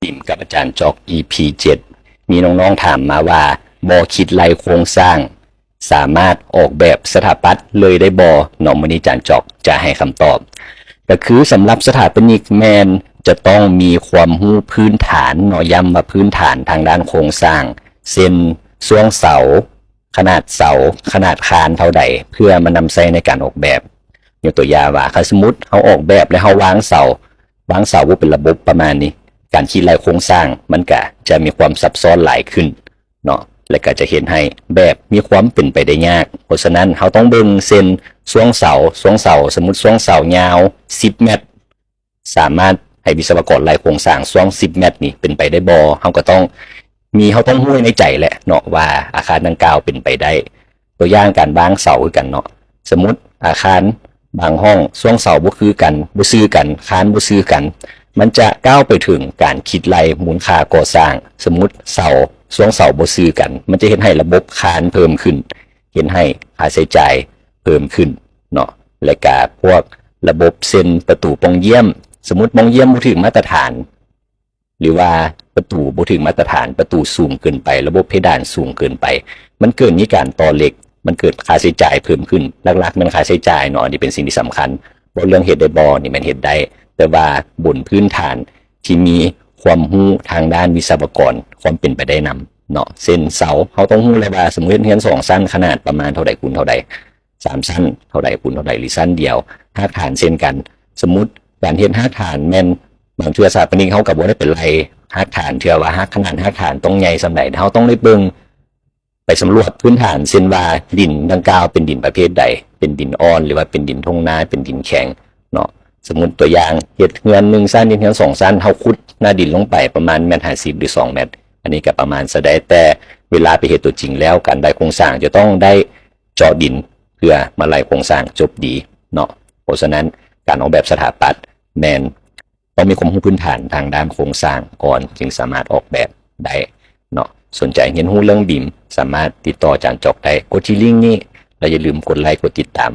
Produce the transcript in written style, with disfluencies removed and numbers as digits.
ติ่มกับอาจารย์จอก EP 7มีน้องๆถามมาว่าบอคิดไล่โครงสร้างสามารถออกแบบสถาปัตย์เลยได้บอเนาะมื้อนี้อาจารย์จอกจะให้คำตอบก็คือสำหรับสถาปนิกแมนจะต้องมีความรู้พื้นฐานเนาะย้ำว่าพื้นฐานทางด้านโครงสร้างเส้นช่วงเสาขนาดเสาขนาดคานเท่าใดเพื่อมานำใช้ในการออกแบบยกตัวอย่างว่าถ้าสมมุติเขาออกแบบแล้วเขาวางเสาว่าเป็นระบบประมาณนี้การคิดลายโครงสร้างมันก็จะมีความซับซ้อนหลายขึ้นเนาะและก็จะเห็นให้แบบมีความเป็นไปได้ยากเพราะฉะนั้นเขาต้องเบิ่งเส้นช่วงเสาสมมุติช่วงเสายาว10 เมตรสามารถให้วิศวกรลายโครงสร้างช่วง10 เมตรนี่เป็นไปได้บ่เขาต้องรู้ในใจแหละเนาะว่าอาคารดังกล่าวเป็นไปได้ตัวอย่างการวางเสาคือกันเนาะสมมุติอาคารบางห้องช่วงเสาบ่คือกันบ่ซื้อกันคานบ่ซื้อกันมันจะก้าวไปถึงการคิดไล่มูลค่าก่อสร้างสมมุติเสาช่วงเสาบ่ซื้อกันมันจะเห็นให้ระบบคานเพิ่มขึ้นเห็นให้ค่าใช้จ่ายเพิ่มขึ้นเนาะและก็พวกระบบเส้นประตูปองเยี่ยมสมมุติปองเยี่ยมบ่ถึงมาตรฐานหรือว่าประตูบ่ถึงมาตรฐานประตูสูงเกินไประบบเพดานสูงเกินไปมันเกิดมีการต่อเหล็กมันเกิดค่าใช้จ่ายเพิ่มขึ้นหลักๆมันค่าใช้จ่ายเนาะนี่เป็นสิ่งที่สำคัญบ่เรื่องเฮ็ดได้บ่นี่มันเฮ็ดได้แต่ว่าบนพื้นฐานที่มีความรู้ทางด้านวิศวกรความเป็นไปได้นำเนาะเส้นเสาเขาต้องรู้เลยว่าสมมุติเฮียน2สั้นขนาดประมาณเท่าใดคูณเท่าใด3สั้นเท่าใดคูณเท่าใดหรือสั้นเดียวหากฐานเช่นกันสมมุติการเฮ็ดหากฐานแม่นบางเทื่อสถาปนิกเขาก็บ่ได้เป็นไรหากฐานเทื่อว่าหากขนาดหากฐานต้องใหญ่ส่ำใดเขาต้องได้เบิ่งไปสำรวจพื้นฐานเช่นว่าดินดังกล่าวเป็นดินประเภทใดเป็นดินอ่อนหรือว่าเป็นดินทุ่งนาเป็นดินแข็งเนาะสมมุติตัวอย่างเฮ็ดเฮือน1สั้นเฮือน2สั้นเฮาขุดหน้าดินลงไปประมาณ1.50 หรือ2 เมตรอันนี้ก็ประมาณซะได้แต่เวลาไปเฮ็ดตัวจริงแล้วการได้โครงสร้างจะต้องได้เจาะดินเพื่อมาไล่โครงสร้างจบดีเนาะเพราะฉะนั้นการออกแบบสถาปัตย์แม่นต้องมีความรู้พื้นฐานทางด้านโครงสร้างก่อนจึงสามารถออกแบบได้เนาะสนใจเรียนรู้เรื่องBIMสามารถติดต่ออาจารย์จอกได้กดที่ลิงก์นี้และอย่าลืมกดไลค์กดติดตาม